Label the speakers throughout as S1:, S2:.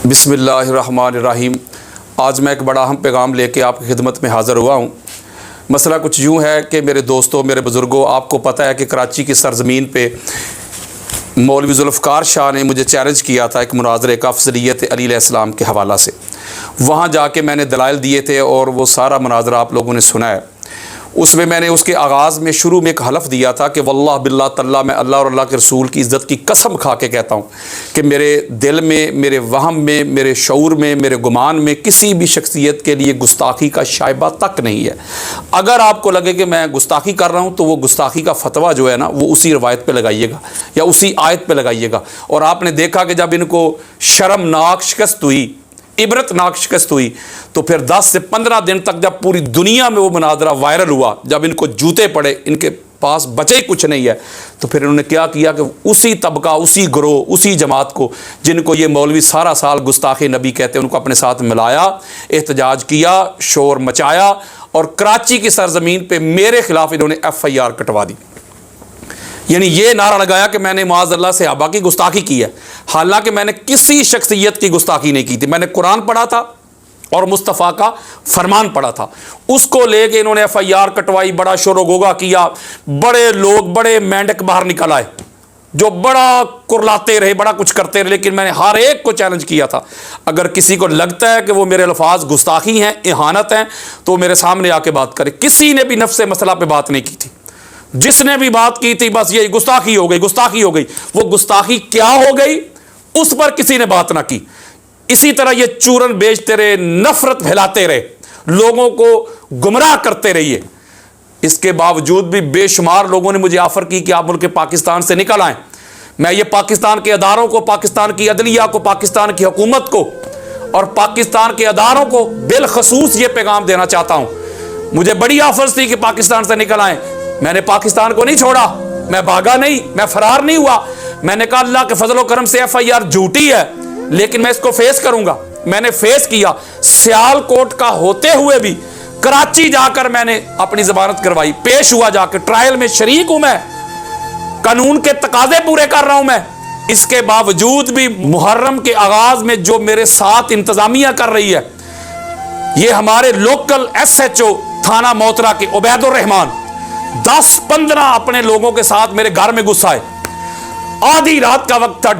S1: بسم اللہ الرحمن الرحیم۔ آج میں ایک بڑا اہم پیغام لے کے آپ کی خدمت میں حاضر ہوا ہوں۔ مسئلہ کچھ یوں ہے کہ میرے دوستوں، میرے بزرگوں، آپ کو پتہ ہے کہ کراچی کی سرزمین پہ مولوی ذوالفقار شاہ نے مجھے چیلنج کیا تھا ایک مناظرے کا افضلیت علی علیہ السلام کے حوالہ سے۔ وہاں جا کے میں نے دلائل دیے تھے اور وہ سارا مناظرہ آپ لوگوں نے سنا ہے۔ اس میں نے اس کے آغاز میں شروع میں ایک حلف دیا تھا کہ واللہ باللہ تاللہ میں اللہ اور اللہ کے رسول کی عزت کی قسم کھا کے کہتا ہوں کہ میرے دل میں، میرے وہم میں، میرے شعور میں، میرے گمان میں کسی بھی شخصیت کے لیے گستاخی کا شائبہ تک نہیں ہے۔ اگر آپ کو لگے کہ میں گستاخی کر رہا ہوں تو وہ گستاخی کا فتویٰ جو ہے نا وہ اسی روایت پہ لگائیے گا یا اسی آیت پہ لگائیے گا۔ اور آپ نے دیکھا کہ جب ان کو شرمناک شکست ہوئی، عبرتناک شکست ہوئی، تو پھر 10 سے 15 دن تک جب پوری دنیا میں وہ مناظرہ وائرل ہوا، جب ان کو جوتے پڑے، ان کے پاس بچے ہی کچھ نہیں ہے، تو پھر انہوں نے کیا کیا کہ اسی طبقہ، اسی گروہ، اسی جماعت کو جن کو یہ مولوی سارا سال گستاخ نبی کہتے ہیں، ان کو اپنے ساتھ ملایا، احتجاج کیا، شور مچایا، اور کراچی کی سرزمین پہ میرے خلاف انہوں نے FIR کٹوا دی۔ یعنی یہ نعرہ لگایا کہ میں نے معاذ اللہ صحابہ کی گستاخی کی ہے، حالانکہ میں نے کسی شخصیت کی گستاخی نہیں کی تھی۔ میں نے قرآن پڑھا تھا اور مصطفیٰ کا فرمان پڑھا تھا، اس کو لے کے انہوں نے FIR کٹوائی، بڑا شور و غوغا کیا، بڑے لوگ، بڑے مینڈک باہر نکل آئے جو بڑا کرلاتے رہے، بڑا کچھ کرتے رہے، لیکن میں نے ہر ایک کو چیلنج کیا تھا۔ اگر کسی کو لگتا ہے کہ وہ میرے الفاظ گستاخی ہیں، اہانت ہیں، تو میرے سامنے آ کے بات کرے۔ کسی نے بھی نفس مسئلہ پہ بات نہیں کی تھی، جس نے بھی بات کی تھی بس یہی گستاخی ہو گئی، گستاخی ہو گئی۔ وہ گستاخی کیا ہو گئی اس پر کسی نے بات نہ کی۔ اسی طرح یہ چورن بیچتے رہے، نفرت پھیلاتے رہے، لوگوں کو گمراہ کرتے رہیے۔ اس کے باوجود بھی بے شمار لوگوں نے مجھے آفر کی کہ آپ ملک پاکستان سے نکل آئیں۔ میں یہ پاکستان کے اداروں کو، پاکستان کی عدلیہ کو، پاکستان کی حکومت کو اور پاکستان کے اداروں کو بالخصوص یہ پیغام دینا چاہتا ہوں۔ مجھے بڑی آفرز تھی کہ پاکستان سے نکل آئیں، میں نے پاکستان کو نہیں چھوڑا، میں بھاگا نہیں، میں فرار نہیں ہوا۔ میں نے کہا اللہ کے فضل و کرم سے FIR جھوٹی ہے لیکن میں اس کو فیس کروں گا۔ میں نے فیس کیا، سیال کوٹ کا ہوتے ہوئے بھی کراچی جا کر میں نے اپنی ضمانت کروائی، پیش ہوا جا کے، ٹرائل میں شریک ہوں، میں قانون کے تقاضے پورے کر رہا ہوں میں۔ اس کے باوجود بھی محرم کے آغاز میں جو میرے ساتھ انتظامیہ کر رہی ہے، یہ ہمارے لوکل SHO تھانہ موترا کے عبید الرحمان 10-15 اپنے لوگوں کے ساتھ میرے گھر میں گھس آئے۔ آدھی رات کا وقت تھا،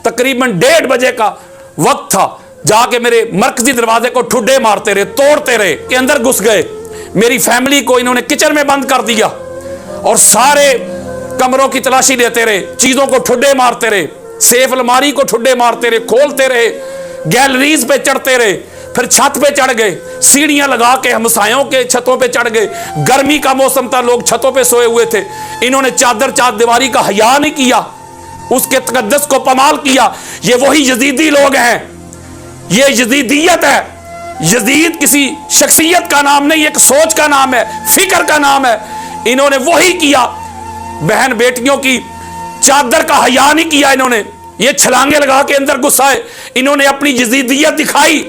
S1: تقریباً 1:30 بجے کا وقت تھا، جا کے میرے مرکزی دروازے کو ٹھڈے مارتے رہے، توڑتے رہے کہ اندر گھس گئے۔ میری فیملی کو انہوں نے کچن میں بند کر دیا اور سارے کمروں کی تلاشی لیتے رہے، چیزوں کو ٹھڈے مارتے رہے، سیف الماری کو ٹھڈے مارتے رہے، کھولتے رہے، گیلریز پہ چڑھتے رہے، پھر چھت پہ چڑھ گئے، سیڑھیاں لگا کے ہمسایوں کے چھتوں پہ چڑھ گئے۔ گرمی کا موسم تھا، لوگ چھتوں پہ سوئے ہوئے تھے، انہوں نے چادر چار دیواری کا حیا نہیں کیا، اس کے تقدس کو پامال کیا۔ یہ وہی یزیدی لوگ ہیں، یہ یزیدیت ہے۔ یزید کسی شخصیت کا نام نہیں، ایک سوچ کا نام ہے، فکر کا نام ہے۔ انہوں نے وہی کیا، بہن بیٹیوں کی چادر کا حیا نہیں کیا، انہوں نے یہ چھلانگے لگا کے اندر گھسائے، انہوں نے اپنی یزیدیت دکھائی،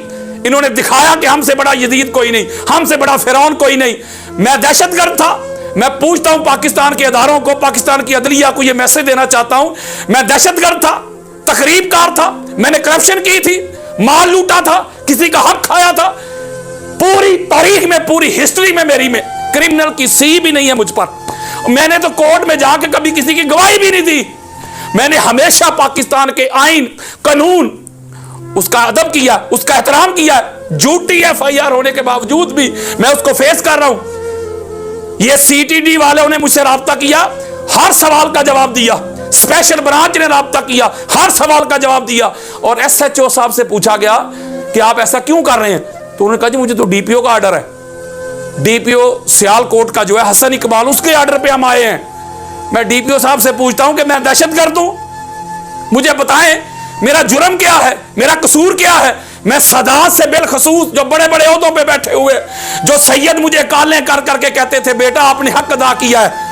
S1: انہوں نے دکھایا کہ ہم سے بڑا یزید کوئی نہیں، ہم سے بڑا فرعون کوئی نہیں۔ میں دہشت گرد تھا۔ میں پوچھتا ہوں پاکستان کے اداروں کو، پاکستان کی عدلیہ کو یہ میسج دینا چاہتا ہوں، میں دہشت گرد تھا، تخریب کار تھا، میں نے کرپشن کی تھی، مال لوٹا تھا، کسی کا حق کھایا تھا۔ پوری تاریخ میں، پوری ہسٹری میں میری میں کرمنل کی سی بھی نہیں ہے مجھ پر۔ میں نے تو کورٹ میں جا کے کبھی کسی کی گواہی بھی نہیں دی۔ میں نے ہمیشہ پاکستان کے آئین، قانون، اس کا ادب کیا، اس کا احترام کیا۔ جھوٹی FIR ہونے کے باوجود بھی میں اس کو فیس کر رہا ہوں۔ یہ CTD والوں نے مجھ سے رابطہ کیا، ہر سوال کا جواب دیا، اسپیشل برانچ نے رابطہ کیا، ہر سوال کا جواب دیا، اور SHO صاحب سے پوچھا گیا کہ آپ ایسا کیوں کر رہے ہیں، تو انہوں نے کہا جی مجھے تو DPO کا آرڈر ہے، DPO سیال کوٹ کا جو ہے حسن اقبال، اس کے آرڈر پہ ہم آئے ہیں۔ میں DPO صاحب سے پوچھتا ہوں کہ میں دہشت گرد ہوں؟ مجھے بتائیں میرا جرم کیا ہے، میرا قصور کیا ہے؟ میں سادات سے بالخصوص جو بڑے بڑے عہدوں پہ بیٹھے ہوئے، جو سید مجھے کالیں کر کر کے کہتے تھے بیٹا آپ نے حق ادا کیا ہے،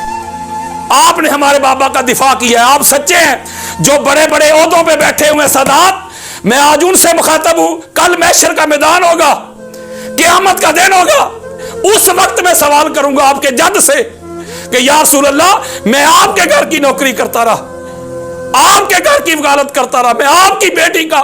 S1: آپ نے ہمارے بابا کا دفاع کیا ہے، آپ سچے ہیں، جو بڑے بڑے عہدوں پہ بیٹھے ہوئے سادات، میں آج ان سے مخاطب ہوں۔ کل محشر کا میدان ہوگا، قیامت کا دن ہوگا، اس وقت میں سوال کروں گا آپ کے جد سے کہ یا رسول اللہ میں آپ کے گھر کی نوکری کرتا رہا، آپ کے گھر کی وکالت کرتا رہا، میں آپ کی بیٹی کا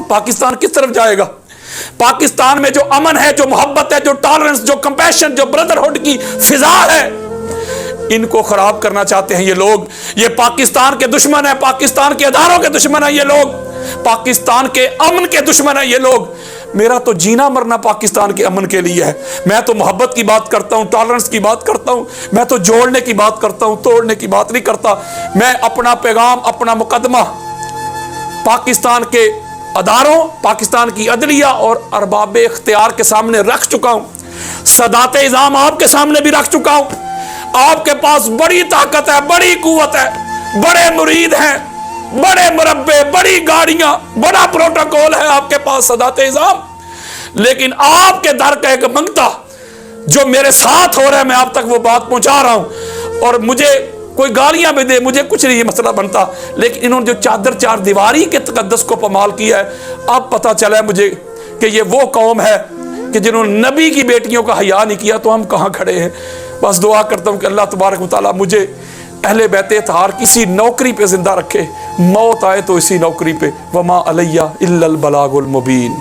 S1: تو پاکستان کس طرف جائے گا؟ پاکستان میں جو امن ہے، جو محبت ہے، جو ٹالرنس، جو کمپیشن، جو بردرہڈ کی فضا ہے، ان کو خراب کرنا چاہتے ہیں یہ لوگ۔ یہ پاکستان کے دشمن ہیں، پاکستان کے اداروں کے دشمن ہیں یہ لوگ، پاکستان کے امن کے دشمن ہیں یہ لوگ۔ میرا تو جینا مرنا پاکستان کے امن کے لیے ہے۔ میں تو محبت کی بات کرتا ہوں، ٹالرنس کی بات کرتا ہوں، میں تو جوڑنے کی بات کرتا ہوں، توڑنے کی بات نہیں کرتا۔ میں اپنا پیغام، اپنا مقدمہ پاکستان کے اداروں، پاکستان کی عدلیہ اور ارباب اختیار کے سامنے رکھ چکا ہوں۔ سادات نظام آپ کے سامنے بھی رکھ چکا ہوں۔ آپ کے پاس بڑی طاقت ہے، بڑی قوت ہے، بڑے مرید ہیں، بڑے مربے، بڑی گاڑیاں، بڑا پروٹوکول ہے آپ کے پاس سادات نظام، لیکن آپ کے در کا ایک منگتا جو میرے ساتھ ہو رہا ہے، میں آپ تک وہ بات پہنچا رہا ہوں۔ اور مجھے کوئی گالیاں بھی دے، مجھے کچھ نہیں یہ مسئلہ بنتا، لیکن انہوں نے جو چادر چار دیواری کے تقدس کو پامال کیا ہے، اب پتہ چلا ہے مجھے کہ یہ وہ قوم ہے کہ جنہوں نے نبی کی بیٹیوں کا حیا نہیں کیا، تو ہم کہاں کھڑے ہیں؟ بس دعا کرتا ہوں کہ اللہ تبارک و تعالیٰ مجھے اہل بیت اطہار کسی نوکری پہ زندہ رکھے، موت آئے تو اسی نوکری پہ۔ وما علیہ الا البلاغ المبین۔